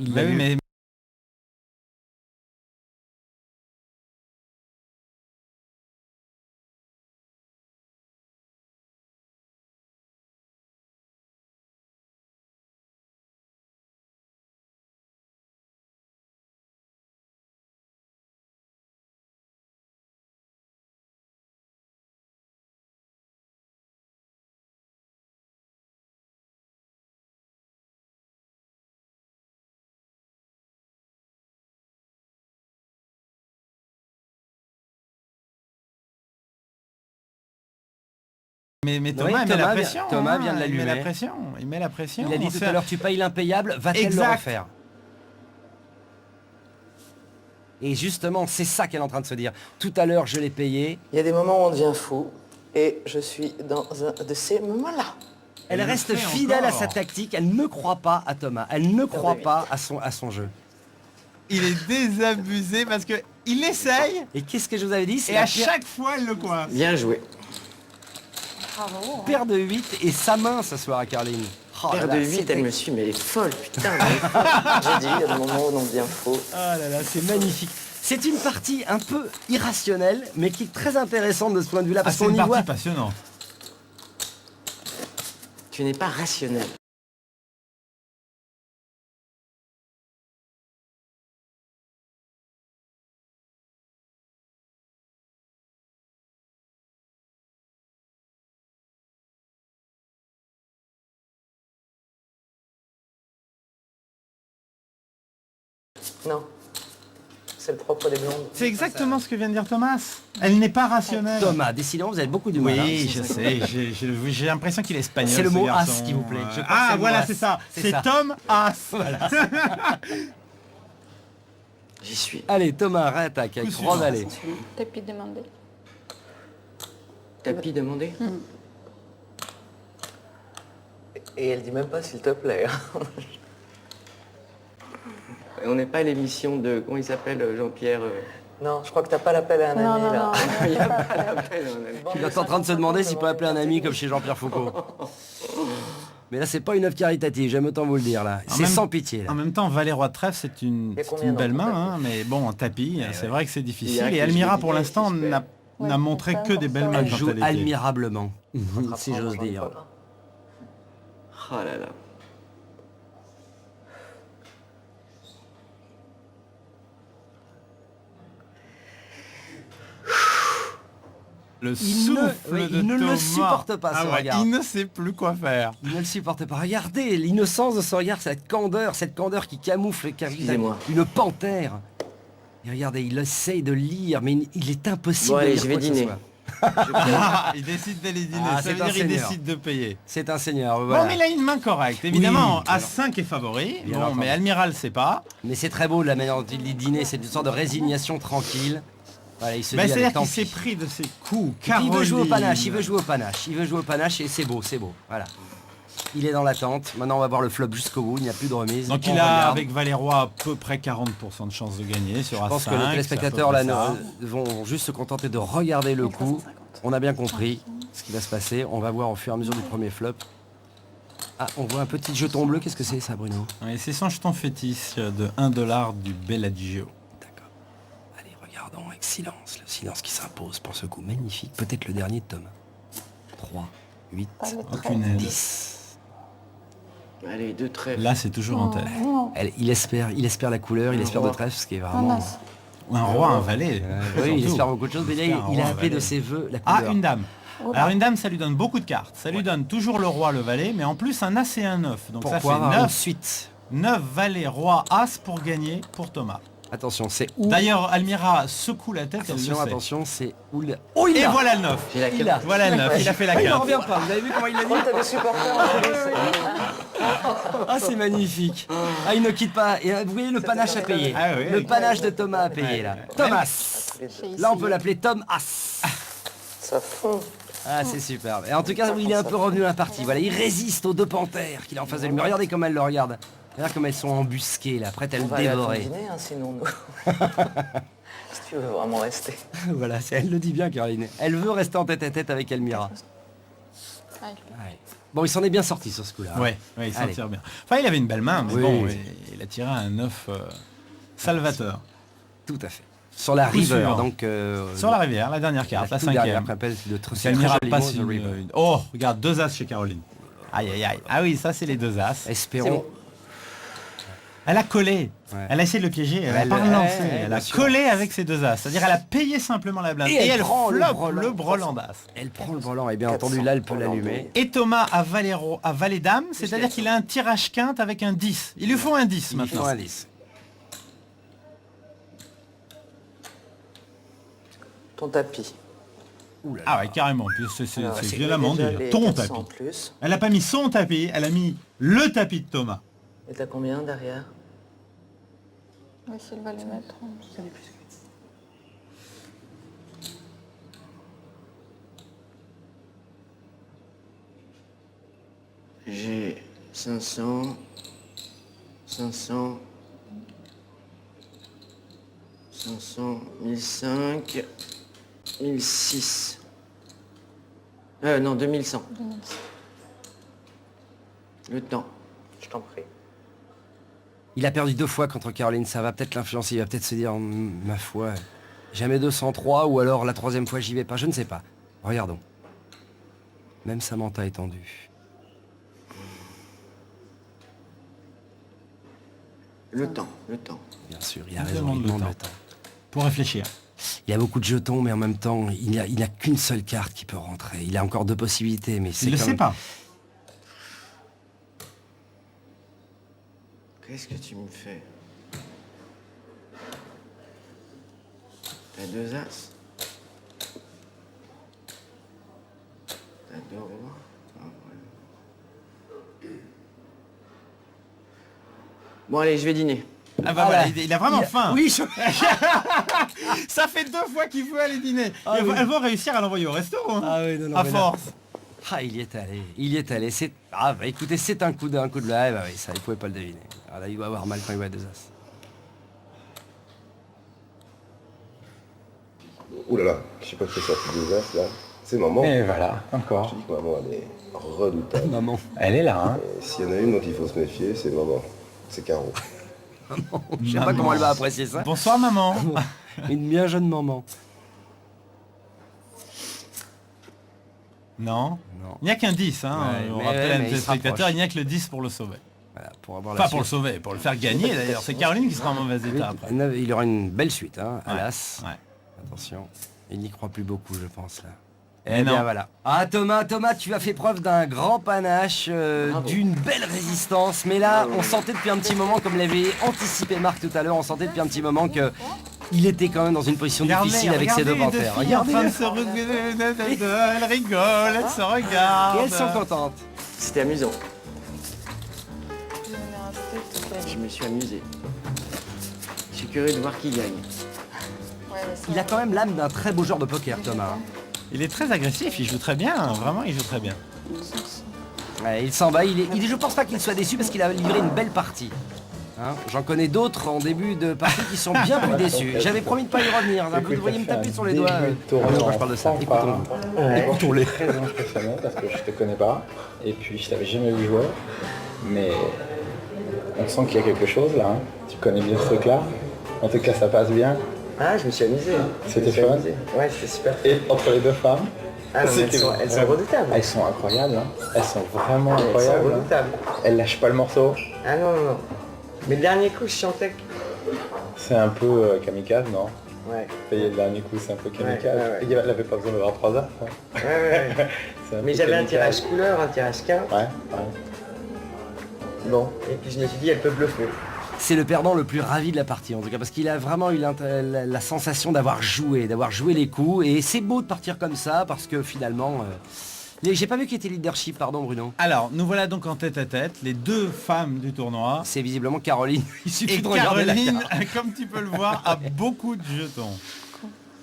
Il Bah l'a oui, lu. Mais Oui, Thomas, il met la Thomas pression. Thomas vient de il met la l'allumer. pression. Il met la pression. Il a dit On tout se à fait- l'heure, tu payes l'impayable, va-t-elle le Exact. refaire? Et justement, c'est ça qu'elle est en train de se dire. Tout à l'heure, je l'ai payé. Il y a des moments où on devient fou et je suis dans un de ces moments-là. Elle Elle le reste fait fidèle à encore. sa tactique. Elle ne croit pas à Thomas. Elle ne croit oui. pas à son jeu. Il est désabusé parce que il essaye Et qu'est-ce que je vous avais dit? C'est et la à chaque fois, elle le coince. Bien joué. paire de 8 et sa main ce soir à Caroline. Oh Paire là de là, 8, c'était- elle me suit, mais elle est folle, putain. Elle est folle. J'ai dit, il y a des moments où on devient faux. Ah là là, c'est magnifique. C'est une partie un peu irrationnelle, mais qui est très intéressante de ce point de vue-là, Ah, parce c'est qu'on une y partie voit. passionnante. Tu n'es pas rationnel. Non. C'est le propre des blondes. C'est exactement ce que vient de dire Thomas. Elle n'est pas rationnelle. Thomas, décidément, vous avez beaucoup de mal. Oui, hein. je sais. J'ai l'impression qu'il est espagnol. C'est le ce mot garçon. as qui vous plaît. Je crois que c'est Ah, le mot voilà, as. c'est ça. C'est C'est ça. Tom As. Voilà. J'y suis. Allez, Thomas réattaque avec Coup 3 suivant. valets. Tapis demandé. Tapis demandé. Et elle dit même pas s'il te plaît. On n'est pas à l'émission de... Comment il s'appelle, Jean-Pierre Non, je crois que t'as pas l'appel à un Non, ami, non, là. non. Il n'y a pas l'appel à un ami. Il est en train de se demander s'il peut appeler un ami comme chez Jean-Pierre Foucault. Mais là, c'est pas une œuvre caritative, j'aime autant vous le dire là. En C'est même- sans pitié. Là. En même temps, Valet Roi de Trèfle, c'est une, Il y a c'est combien une belle d'enfants, main, hein, mais bon, en tapis, c'est vrai que c'est Il y difficile. a Et que Almira, je pour dis, l'instant, j'espère. n'a Ouais, montré c'est que des belles important. mains Elle quand joue elle était. admirablement, si j'ose dire. Oh là là. Le Il souffle ne- oui, de il ne le Thomas. supporte pas, ce Ah ouais, regard. il ne sait plus quoi faire. Il ne le supporte pas. Regardez l'innocence de ce regard, cette candeur qui camoufle Excusez-moi. une panthère. Et regardez, il essaye de lire, mais il est impossible Bon, de allez, lire je vais quoi que ce dîner. soit. Ah, il décide d'aller dîner. Ah, Ça c'est veut un dire qu'il seigneur. décide de payer. C'est un seigneur, voilà. Bon, mais il a une main correcte. Évidemment, Oui, As-5 est favori. Bien Bon, entendu. mais Almira le sait pas. Mais c'est très beau la manière dont il dit dîner, c'est une sorte de résignation tranquille. Voilà, il se Bah, dit, allez, c'est-à-dire tant qu'il s'est pis. pris de ses coups. Et puis il veut jouer au Caroline. panache, il veut jouer au panache, il veut jouer au panache et c'est beau, voilà. Il est dans l'attente, maintenant on va voir le flop jusqu'au bout, il n'y a plus de remise. Donc On il a, regarde. avec Valet Roi, à peu près 40% de chance de gagner sur As5. Je pense que les téléspectateurs là vont juste se contenter de regarder le coup. On a bien compris ce qui va se passer, on va voir au fur et à mesure du premier flop. Ah, on voit un petit jeton bleu, qu'est-ce que c'est ça Bruno? Oui, c'est son jeton fétiche de 1$ du Bellagio. D'accord. Allez, regardons avec silence, le silence qui s'impose pour ce coup magnifique, peut-être le dernier de Thomas. 3, 8, Pas le Aucune trait. aide. 10. Allez, 2 trèfles. Là, c'est toujours en tête. Non, Il espère la couleur, il Un espère roi. de trèfle, ce qui est un vraiment... as. Ou un roi, un valet. Oui, il surtout. espère beaucoup de choses, mais là, Il espère un il a roi, un appelé de valet. ses voeux la couleur. Ah, une dame. Oula. Alors une dame, ça lui donne beaucoup de cartes. Ça lui donne toujours le roi, le valet, mais en plus un as et un 9. Donc Pourquoi ça avoir fait une 9, suite? 9 valets, roi, as pour gagner pour Thomas. Attention, c'est où? D'ailleurs, Almira secoue la tête, elle le Attention, sait. attention, c'est où le... Oh, il Et l'a. voilà le 9. J'ai la Il carte. a. Voilà le 9, il a fait la Ah, il n'en carte. revient pas, vous avez vu comment il l'a dit? Oh, t'as des supporters en coulisses. Ah, c'est magnifique. Ah, il ne quitte pas. Et vous voyez le panache à payer. Ah oui, Le oui. panache de Thomas à payer, là. Thomas. Là, on peut l'appeler Tom As. Ça fond. Ah, c'est superbe. Et en tout cas, il est un peu revenu à la partie. Voilà, il résiste aux deux panthères qu'il a en face de lui. Mais regardez comme elle le regarde. Regardez comme elles sont embusquées, là, prêtes à le On va aller à ton dévorer. dîner, hein, sinon nous. Si tu veux vraiment rester. Voilà, elle le dit bien, Caroline. Elle veut rester en tête à tête avec Elmira. Allez. Ouais. Bon, il s'en est bien sorti sur ce coup-là. Ouais, il s'en Allez. tire bien. Enfin, il avait une belle main, mais Oui, bon, oui. il a tiré un 9 salvateur. Tout à fait. Sur la Coup river, suivant. donc... Sur la rivière, la dernière carte, la toute dernière cinquième. qu'appelle de Parce qu'elle n'ira pas Oh, regarde, 2 As chez Caroline. Aïe, aïe, aïe. Ah oui, ça, c'est les 2 As. Espérons. Elle a collé. Ouais. Elle a essayé de le piéger. Elle a Elle- pas relancé. ouais, Elle bien a sûr. collé avec ses 2 As. C'est-à-dire, elle a payé simplement la blinde. Et Et elle elle prend le floppe brelan. le brelan d'As. Elle prend le volant et bien entendu, là, elle peut l'allumer. Et Thomas à Valet Dame, c'est-à-dire qu'il a un tirage quinte avec un 10. Il lui faut un 10 Il maintenant. faut un 10. Ton tapis. Ouh là là. Ah ouais, carrément. Puis c'est Alors, violemment déjà dire. les Ton 400 tapis. en plus. Elle n'a pas mis son tapis, elle a mis le tapis de Thomas. Et t'as combien derrière? Oui, s'il va les mettre. J'ai 500, 500, 500, 1005, 1006. Non, 2100. Le temps. Je t'en prie. Il a perdu 2 fois contre Caroline, ça va peut-être l'influencer, il va peut-être se dire, ma foi, jamais 203, ou alors la 3e fois j'y vais pas, je ne sais pas. Regardons. Même Samantha est tendue. Le temps, le temps. Bien sûr, il a Il raison, demande il le demande temps. le temps. Pour réfléchir. Il y a beaucoup de jetons, mais en même temps, il n'a qu'une seule carte qui peut rentrer. Il a encore 2 possibilités, mais c'est Il ne le quand sait même- pas. Qu'est-ce que tu me fais? T'as 2 As. T'as 2 rois. Ah, ouais. Bon allez, je vais dîner. Ah bah voilà, il a vraiment faim. Oui, Ça fait 2 fois qu'il veut aller dîner. Ah elles, oui. elles vont réussir à l'envoyer au resto. Hein. Ah oui, non, non, à mais là- force. Ah, il y est allé, il y est allé. C'est... Ah, bah écoutez, c'est un coup de là. Eh bah oui, ça, il pouvait pas le deviner. Ah, là, il doit avoir mal quand il voit 2 As. Ouh là là, je sais pas ce que c'est sorti des As là. C'est maman. Et voilà, Je encore. dis que maman elle est redoutable. Maman. Elle est là, hein. Et s'il y en a une dont il faut se méfier, c'est maman. C'est Caro. Je sais pas comment elle va apprécier ça. Bonsoir maman. Une bien jeune maman. Non. Non. Il n'y a qu'un 10. Hein. Ouais, On mais- rappelle à mais nos il se spectateurs, rapproche. il n'y a que le 10 pour le sauver. Voilà, pour avoir la Pas pour le suite. sauver, pour le faire gagner d'ailleurs. C'est Caroline qui sera en mauvais état après. Il aura une belle suite, hein, à Ouais, l'As. ouais. Attention. Il n'y croit plus beaucoup, je pense, là. Eh non. bien, voilà. Ah, Thomas, tu as fait preuve d'un grand panache, Bravo. d'une belle résistance. Mais là, on sentait depuis un petit moment, comme l'avait anticipé Marc tout à l'heure, on sentait depuis un petit moment que il était quand même dans une position difficile avec ses 2 regardez panthères. filles en train de se regarder, elles rigolent, elles se regardent. Et elles sont contentes. C'était amusant. Je me suis amusé. Je suis curieux de voir qui gagne. Il a quand même l'âme d'un très beau joueur de poker, Thomas. Il est très agressif, il joue très bien, vraiment il joue très bien. Ouais, il s'en va, je pense pas qu'il soit déçu parce qu'il a livré une belle partie. Hein, j'en connais d'autres en début de partie qui sont bien plus déçus. J'avais promis de pas y revenir. Vous devriez me taper sur les doigts. Pourquoi je parle de ça. Écoutons-le. Écoutons-les. Très impressionnant parce que je te connais pas. Et puis je t'avais jamais vu jouer. Mais on sent qu'il y a quelque chose là. Hein. Tu connais bien ce truc-là. En tout cas, ça passe bien. Ah, je me suis amusé. C'était Je me suis fun. amusé. Ouais, c'était super. Et entre les 2 femmes, Ah, non, mais c'était elles sont vraiment- redoutables. Elles sont incroyables. Hein. Elles sont vraiment Elles sont incroyables. hein. redoutables. Elles lâchent pas le morceau. Ah non, non, non. Mais le dernier coup, je chantais que... C'est un peu kamikaze, non? Ouais, Payer le dernier coup, c'est un peu kamikaze. Ouais, ouais, ouais. Elle avait pas besoin d'avoir 3 As. Hein. ouais, ouais. ouais. C'est un Mais peu j'avais un kamikaze. tirage couleur, un tirage quinte. Ouais, ouais. Bon, et puis je me suis dit, elle peut bluffer. C'est le perdant le plus ravi de la partie en tout cas parce qu'il a vraiment eu la sensation d'avoir joué les coups et c'est beau de partir comme ça parce que finalement j'ai pas vu qui était leadership, pardon Bruno. Alors, nous voilà donc en tête à tête, les 2 femmes du tournoi. C'est visiblement Caroline. Il suffit Et de regarder la Caroline, carte. comme tu peux le voir, a beaucoup de jetons.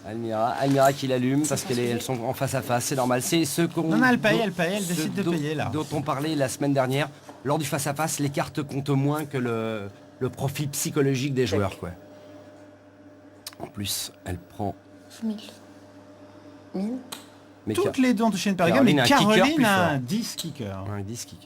Almira qui l'allume parce qu'elles sont en face à face, c'est normal. C'est ce qu'on. Non, non, elle paye, elle ce décide de dont- payer là. Dont on parlait la semaine dernière. Lors du face à face, les cartes comptent moins que le profil psychologique des joueurs, quoi. En plus, elle prend 1000. 1000 Mais toutes les deux ont touché une paire de gammes, mais Caroline a un kicker Caroline plus a fort. un 10 kicker. Un 10 kick.